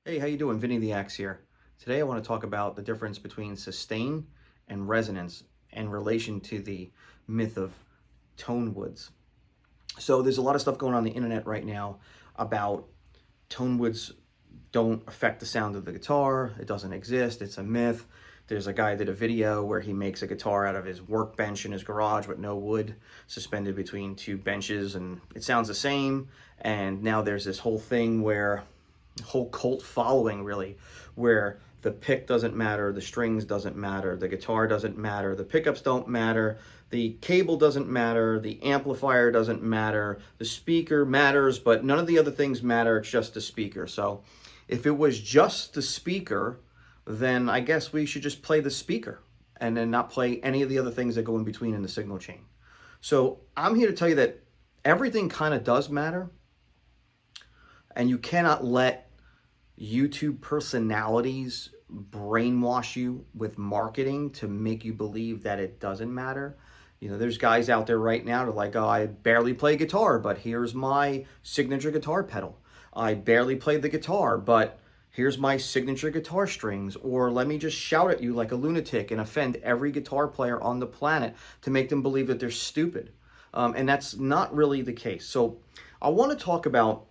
Hey, how you doing? Vinny the Axe here. Today I want to talk about the difference between sustain and resonance in relation to the myth of Tonewoods. So there's a lot of stuff going on the internet right now about Tonewoods don't affect the sound of the guitar. It doesn't exist. It's a myth. There's a guy that did a video where he makes a guitar out of his workbench in his garage with no wood suspended between two benches, and it sounds the same. And now there's this whole thing where whole cult following really, where the pick doesn't matter, the strings doesn't matter, the guitar doesn't matter, the pickups don't matter, the cable doesn't matter, the amplifier doesn't matter, the speaker matters, but none of the other things matter. It's just the speaker. So if it was just the speaker, then I guess we should just play the speaker and then not play any of the other things that go in between in the signal chain. So I'm here to tell you that everything kind of does matter, and you cannot let YouTube personalities brainwash you with marketing to make you believe that it doesn't matter. You know, there's guys out there right now that are like, oh, I barely play guitar, but here's my signature guitar pedal. I barely play the guitar, but here's my signature guitar strings. Or let me just shout at you like a lunatic and offend every guitar player on the planet to make them believe that they're stupid. And that's not really the case. So I want to talk about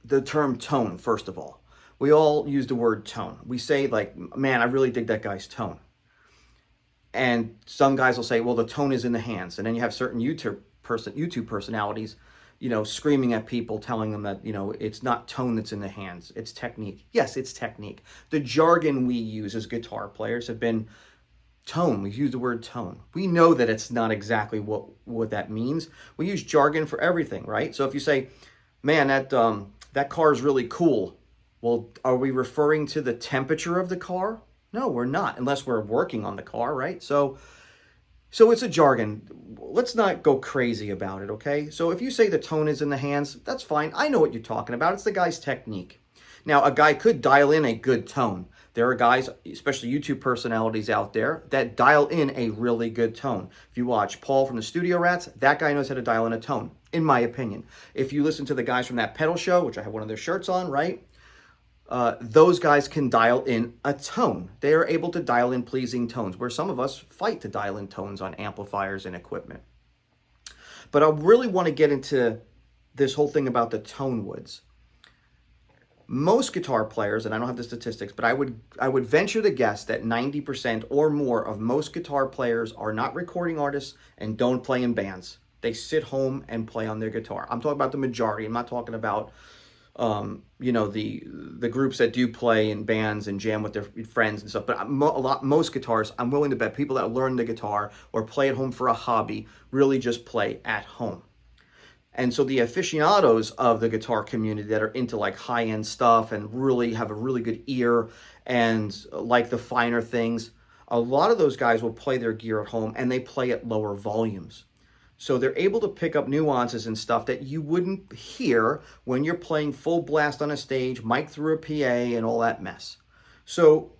the term tone, first of all. We all use the word tone. We say like, man, I really dig that guy's tone. And some guys will say, well, the tone is in the hands. And then you have certain YouTube personalities, screaming at people, telling them that, it's not tone that's in the hands, it's technique. Yes, it's technique. The jargon we use as guitar players have been tone. We use the word tone. We know that it's not exactly what that means. We use jargon for everything, right? So if you say, man, that car is really cool. Well, are we referring to the temperature of the car? No, we're not, unless we're working on the car, right? So it's a jargon. Let's not go crazy about it, okay? So if you say the tone is in the hands, that's fine. I know what you're talking about. It's the guy's technique. Now, a guy could dial in a good tone. There are guys, especially YouTube personalities out there, that dial in a really good tone. If you watch Paul from the Studio Rats, that guy knows how to dial in a tone, in my opinion. If you listen to the guys from that pedal show, which I have one of their shirts on, right? Those guys can dial in a tone. They are able to dial in pleasing tones, where some of us fight to dial in tones on amplifiers and equipment. But I really want to get into this whole thing about the Tonewoods. Most guitar players, and I don't have the statistics, but I would venture to guess that 90% or more of most guitar players are not recording artists and don't play in bands. They sit home and play on their guitar. I'm talking about the majority. I'm not talking about the groups that do play in bands and jam with their friends and stuff. But most guitarists, I'm willing to bet people that learn the guitar or play at home for a hobby really just play at home. And so the aficionados of the guitar community that are into like high-end stuff and really have a really good ear and like the finer things, a lot of those guys will play their gear at home and they play at lower volumes. So they're able to pick up nuances and stuff that you wouldn't hear when you're playing full blast on a stage, mic through a PA and all that mess. So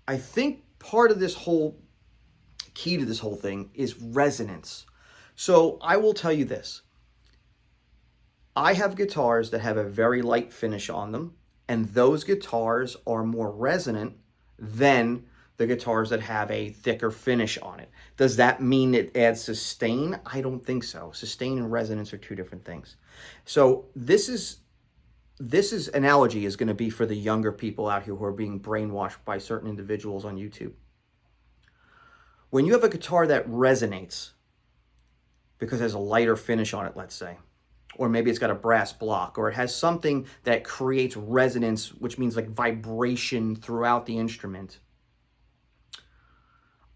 I think part of this whole key to this whole thing is resonance. So I will tell you this. I have guitars that have a very light finish on them, and those guitars are more resonant than the guitars that have a thicker finish on it. Does that mean it adds sustain? I don't think so. Sustain and resonance are two different things. So this analogy is going to be for the younger people out here who are being brainwashed by certain individuals on YouTube. When you have a guitar that resonates because it has a lighter finish on it, let's say, or maybe it's got a brass block, or it has something that creates resonance, which means like vibration throughout the instrument,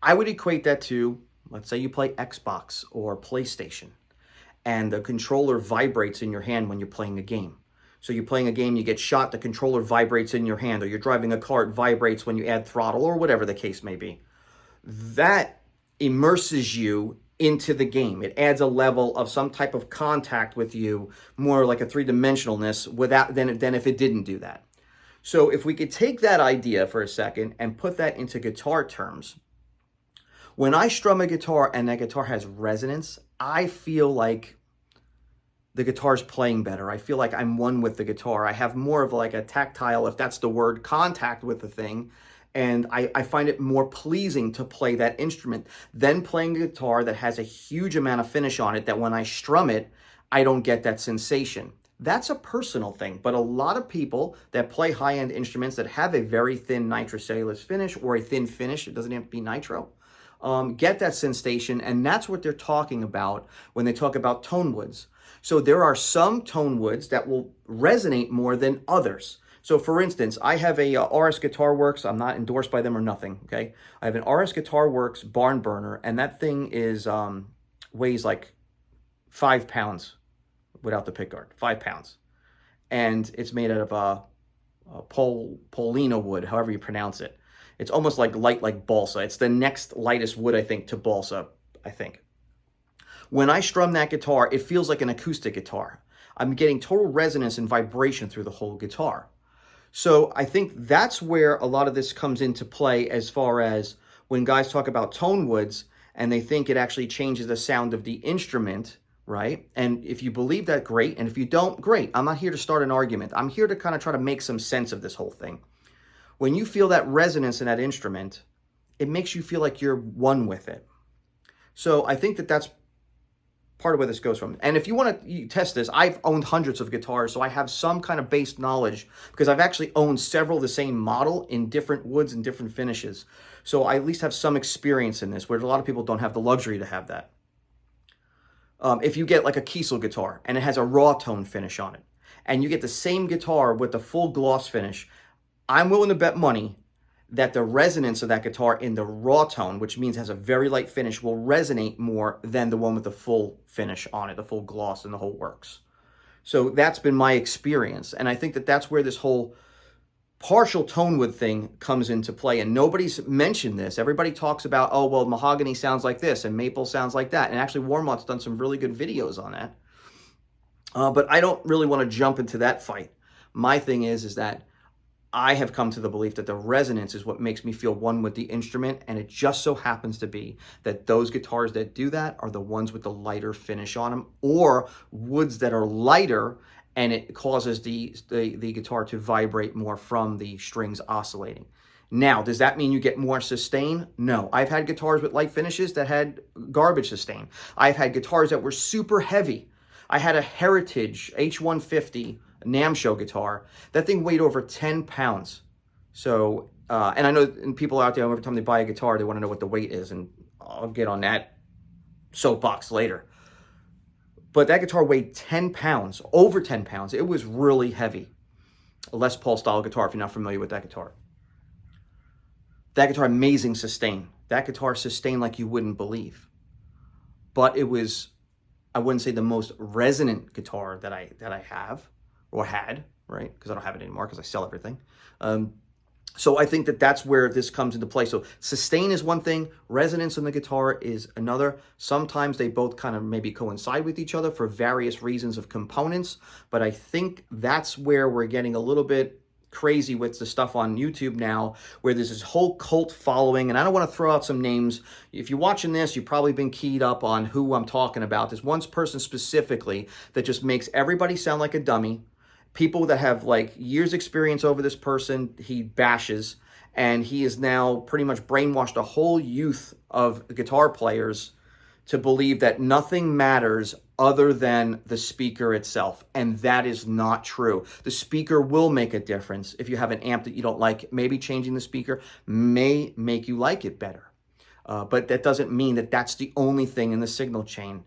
I would equate that to, let's say you play Xbox or PlayStation, and the controller vibrates in your hand when you're playing a game. So you're playing a game, you get shot, the controller vibrates in your hand, or you're driving a car, it vibrates when you add throttle, or whatever the case may be. That immerses you into the game. It adds a level of some type of contact with you, more like a three-dimensionalness than if it didn't do that. So if we could take that idea for a second and put that into guitar terms, when I strum a guitar and that guitar has resonance, I feel like the guitar's playing better. I feel like I'm one with the guitar. I have more of like a tactile, if that's the word, contact with the thing. And I find it more pleasing to play that instrument than playing a guitar that has a huge amount of finish on it that when I strum it, I don't get that sensation. That's a personal thing, but a lot of people that play high-end instruments that have a very thin nitrocellulose finish or a thin finish, it doesn't have to be nitro, get that sensation, and that's what they're talking about when they talk about tone woods. So there are some tone woods that will resonate more than others. So for instance, I have a RS Guitar Works. I'm not endorsed by them or nothing, okay? I have an RS Guitar Works barn burner, and that thing is weighs like 5 pounds without the pickguard, 5 pounds. And it's made out of Polina wood, however you pronounce it. It's almost like light like balsa. It's the next lightest wood, I think, to balsa, I think. When I strum that guitar, it feels like an acoustic guitar. I'm getting total resonance and vibration through the whole guitar. So I think that's where a lot of this comes into play as far as when guys talk about tone woods and they think it actually changes the sound of the instrument, right? And if you believe that, great. And if you don't, great. I'm not here to start an argument. I'm here to kind of try to make some sense of this whole thing. When you feel that resonance in that instrument, it makes you feel like you're one with it. So I think that that's part of where this goes from. And if you want to test this, I've owned hundreds of guitars, so I have some kind of base knowledge because I've actually owned several of the same model in different woods and different finishes. So I at least have some experience in this, where a lot of people don't have the luxury to have that. If you get like a Kiesel guitar and it has a raw tone finish on it, and you get the same guitar with the full gloss finish, I'm willing to bet money that the resonance of that guitar in the raw tone, which means it has a very light finish, will resonate more than the one with the full finish on it, the full gloss and the whole works. So that's been my experience. And I think that that's where this whole partial tone wood thing comes into play. And nobody's mentioned this. Everybody talks about, oh, well, mahogany sounds like this and maple sounds like that. And actually, Warmont's done some really good videos on that. But I don't really want to jump into that fight. My thing is that I have come to the belief that the resonance is what makes me feel one with the instrument, and it just so happens to be that those guitars that do that are the ones with the lighter finish on them, or woods that are lighter, and it causes the guitar to vibrate more from the strings oscillating. Now, does that mean you get more sustain? No. I've had guitars with light finishes that had garbage sustain. I've had guitars that were super heavy. I had a Heritage H150 Namsho guitar. That thing weighed over 10 pounds. So, and I know people out there, every time they buy a guitar, they want to know what the weight is, and I'll get on that soapbox later. But that guitar weighed 10 pounds, over 10 pounds. It was really heavy. A Les Paul style guitar, if you're not familiar with that guitar. That guitar, amazing sustain. That guitar sustained like you wouldn't believe. But it was, I wouldn't say the most resonant guitar that I have or had, right? Because I don't have it anymore because I sell everything. So I think that that's where this comes into play. So sustain is one thing, resonance on the guitar is another. Sometimes they both kind of maybe coincide with each other for various reasons of components, but I think that's where we're getting a little bit crazy with the stuff on YouTube now, where there's this whole cult following, and I don't want to throw out some names. If you're watching this, you've probably been keyed up on who I'm talking about. There's one person specifically that just makes everybody sound like a dummy. People that have like years experience over this person, he bashes, and he is now pretty much brainwashed a whole youth of guitar players to believe that nothing matters other than the speaker itself. And that is not true. The speaker will make a difference. If you have an amp that you don't like, maybe changing the speaker may make you like it better. But that doesn't mean that that's the only thing in the signal chain.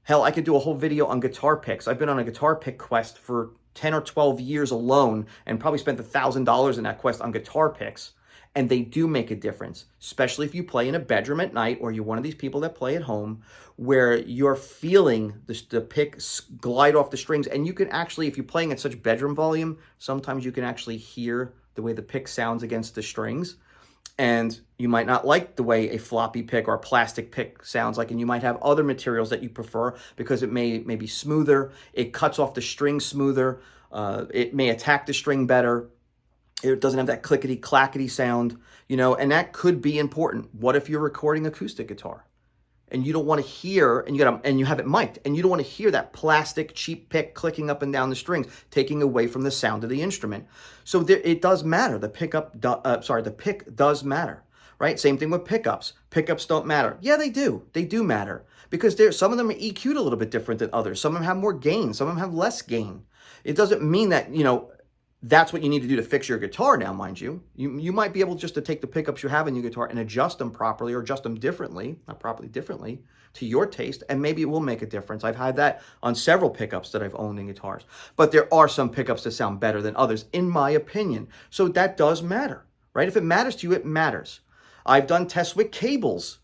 Hell, I could do a whole video on guitar picks. I've been on a guitar pick quest for 10 or 12 years alone and probably spent $1,000 in that quest on guitar picks. And they do make a difference, especially if you play in a bedroom at night or you're one of these people that play at home where you're feeling the pick glide off the strings. And you can actually, if you're playing at such bedroom volume, sometimes you can actually hear the way the pick sounds against the strings. And you might not like the way a floppy pick or a plastic pick sounds like, and you might have other materials that you prefer because it may be smoother, it cuts off the string smoother, it may attack the string better, it doesn't have that clickety-clackety sound, you know, and that could be important. What if you're recording acoustic guitar? and you don't want to hear, and you have it mic'd, and you don't want to hear that plastic cheap pick clicking up and down the strings, taking away from the sound of the instrument. So it does matter. The pick does matter, right? Same thing with pickups. Pickups don't matter. Yeah, they do. They do matter because some of them are EQ'd a little bit different than others. Some of them have more gain. Some of them have less gain. It doesn't mean that, that's what you need to do to fix your guitar now, mind you. You might be able just to take the pickups you have in your guitar and adjust them properly or adjust them differently, not properly, differently, to your taste, and maybe it will make a difference. I've had that on several pickups that I've owned in guitars. But there are some pickups that sound better than others, in my opinion. So that does matter, right? If it matters to you, it matters. I've done tests with cables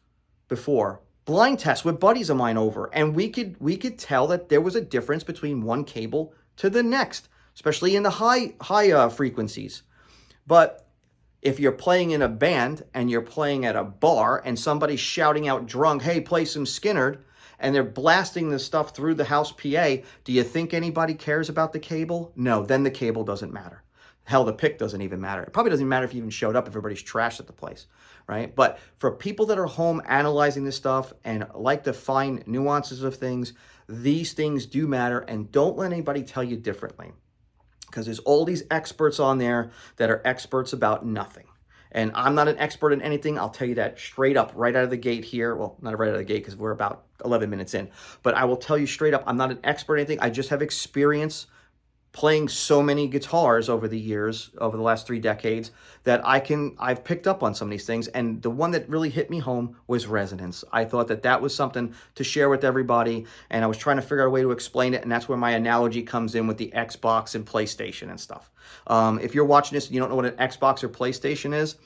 before, blind tests with buddies of mine over, and we could tell that there was a difference between one cable to the next, especially in the high frequencies. But if you're playing in a band and you're playing at a bar and somebody's shouting out drunk, hey, play some Skinnerd, and they're blasting the stuff through the house PA, do you think anybody cares about the cable? No, then the cable doesn't matter. Hell, the pick doesn't even matter. It probably doesn't matter if you even showed up if everybody's trashed at the place, right? But for people that are home analyzing this stuff and like to find nuances of things, these things do matter, and don't let anybody tell you differently. Because there's all these experts on there that are experts about nothing. And I'm not an expert in anything. I'll tell you that straight up right out of the gate here. Well, not right out of the gate because we're about 11 minutes in. But I will tell you straight up, I'm not an expert in anything. I just have experience playing so many guitars over the years, over the last 3 decades, that I've picked up on some of these things. And the one that really hit me home was resonance. I thought that was something to share with everybody, and I was trying to figure out a way to explain it, and that's where my analogy comes in with the Xbox and PlayStation and stuff. If you're watching this and you don't know what an Xbox or PlayStation is,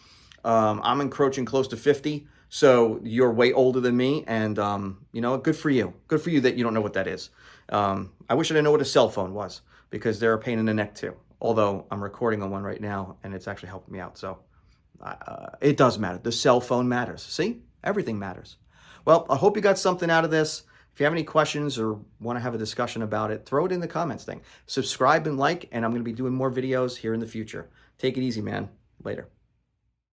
I'm encroaching close to 50, so you're way older than me, and good for you. Good for you that you don't know what that is. I wish I didn't know what a cell phone was, because they're a pain in the neck too. Although I'm recording on one right now and it's actually helping me out. So it does matter. The cell phone matters. See? Everything matters. Well, I hope you got something out of this. If you have any questions or want to have a discussion about it, throw it in the comments thing. Subscribe and like, and I'm going to be doing more videos here in the future. Take it easy, man. Later.